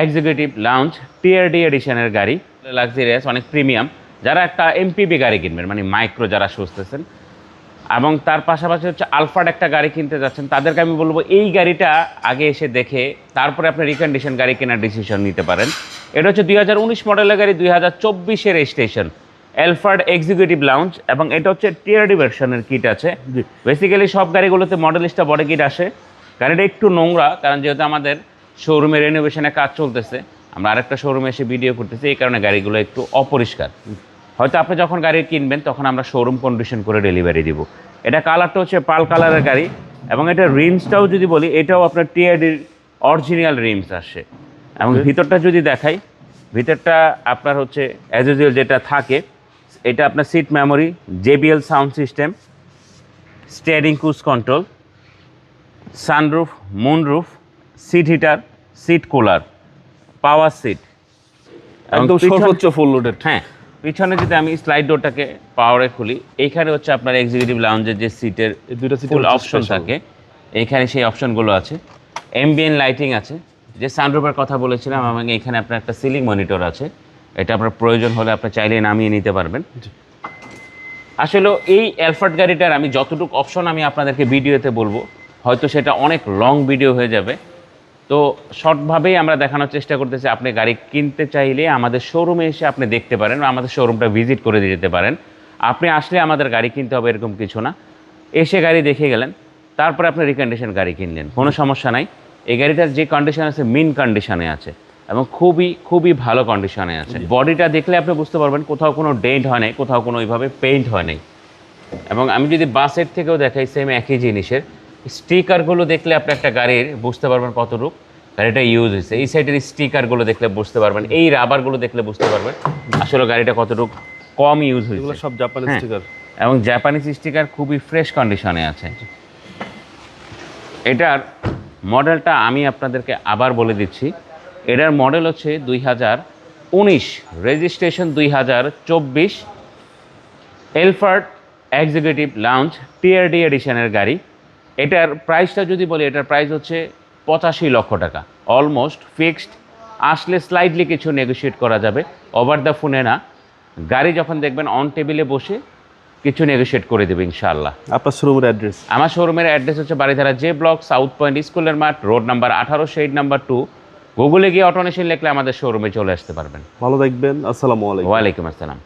Executive lounge TRD এডিশনের গাড়ি, luxurious, অনেক প্রিমিয়াম। যারা একটা এমপিভি গাড়ি কিনবেন, মানে মাইক্রো যারা খুঁজতেছেন, এবং তার পাশাপাশি হচ্ছে আলফার্ড একটা গাড়ি কিনতে যাচ্ছেন, তাদেরকে আমি বলবো এই গাড়িটা আগে এসে দেখে তারপরে আপনি রিকন্ডিশন গাড়ি কেনার ডিসিশন নিতে পারেন। এটা হচ্ছে 2019 মডেলের গাড়ি, 2024-এর রেজিস্ট্রেশন, আলফার্ড এক্সিকিউটিভ লাউঞ্জ, এবং এটা হচ্ছে টিআরডি ভার্সনের কিট আছে। বেসিক্যালি সব গাড়িগুলোতে মডেলিস্টা বডি কিট আসে। গাড়িটা একটু নোংরা, কারণ যেহেতু আমাদের শোরুমে রেনোভেশনের কাজ চলতেছে, আমরা আরেকটা শোরুমে এসে ভিডিও করতেছি, এই কারণে গাড়িগুলো একটু অপরিষ্কার। হয়তো আপনি যখন গাড়ি কিনবেন তখন আমরা শোরুম কন্ডিশন করে ডেলিভারি দিব। এটা কালারটা হচ্ছে পাল কালারের গাড়ি, এবং এটা রিমসটাও যদি বলি, এটাও আপনার টিআরডির অরিজিনাল রিমস আসে। এবং ভিতরটা যদি দেখাই, ভিতরটা আপনার হচ্ছে অ্যাজ ইউজুয়াল যেটা থাকে, এটা আপনার seat memory, JBL sound system, steering cruise control, sunroof, moonroof, seat heater, seat cooler, power seat, একদম সর্বোচ্চ ফুল লোডেড। হ্যাঁ, পিছনে যদি আমি স্লাইড ডোরটাকে পাওয়ারে খুলি, এইখানে হচ্ছে আপনার এক্সিকিউটিভ লাউঞ্জের যে সিটের দুটো ফুল অপশন থাকে, এইখানে সেই অপশনগুলো আছে। এমবিএন লাইটিং আছে, যে সানরুফের কথা বলেছিলাম, এবং এখানে আপনার একটা সিলিং মনিটর আছে, এটা আপনার প্রয়োজন হলে আপনি চাইলে নামিয়ে নিতে পারবেন। আসলে এই আলফার্ড গাড়িটার আমি যতটুকু অপশন আমি আপনাদেরকে ভিডিওতে বলবো, হয়তো সেটা অনেক লং ভিডিও হয়ে যাবে, তো শর্টভাবেই আমরা দেখানোর চেষ্টা করতেছি। আপনি গাড়ি কিনতে চাইলে আমাদের শোরুমে এসে আপনি দেখতে পারেন, বা আমাদের শোরুমটা ভিজিট করে যেতে পারেন। আপনি আসলে আমাদের গাড়ি কিনতে হবে এরকম কিছু না, এসে গাড়ি দেখে গেলেন, তারপরে আপনি রিকন্ডিশন গাড়ি কিনলেন, কোনো সমস্যা নাই। এই গাড়িটার যে কন্ডিশন আছে, মিন কন্ডিশনে আছে, এবং খুবই খুবই ভালো কন্ডিশনে আছে। বডিটা দেখলে আপনি বুঝতে পারবেন কোথাও কোনো ডেন্ট হয় নাই, কোথাও কোনো ওইভাবে পেইন্ট হয় নাই। এবং আমি যদি বাসের থেকেও দেখাই, সেম একই জিনিসের স্টিকারগুলো দেখলে আপনি একটা গাড়ির বুঝতে পারবেন কতটুকু গাড়িটা ইউজ হয়েছে। এই সাইডের স্টিকারগুলো দেখলে বুঝতে পারবেন, এই রাবারগুলো দেখলে বুঝতে পারবেন আসলে গাড়িটা কতটুকু কম ইউজ হয়েছে। এগুলো সব জাপানি স্টিকার, এবং জাপানিজ স্টিকার, খুবই ফ্রেশ কন্ডিশনে আছে। এটার মডেলটা আমি আপনাদেরকে আবার বলে দিচ্ছি, এটার মডেল হচ্ছে 2019, registration 2024, Alphard executive lounge TRD এডিশনের গাড়ি। এটার প্রাইসটা যদি বলি, এটার প্রাইস হচ্ছে 85 লক্ষ টাকা, অলমোস্ট ফিক্সড। আসলে স্লাইডলি কিছু নেগোশিয়েট করা যাবে, ওভার দ্য ফোনে না। গাড়ি যখন দেখবেন অন টেবিলে বসে কিছু নেগোশিয়েট করে দেবে ইনশাআল্লাহ। আপনার শোরুমের অ্যাড্রেস? আমার শোরুমের অ্যাড্রেস হচ্ছে Baridhara J block, south point স্কুলের মাঠ, রোড নাম্বার 18, শেড নাম্বার 2। গুগলে গিয়ে অটোনেশন লিখলে আমাদের শোরুমে চলে আসতে পারবেন। ভালো থাকবেন, আসসালামু আলাইকুম। ওয়ালাইকুম আসসালাম।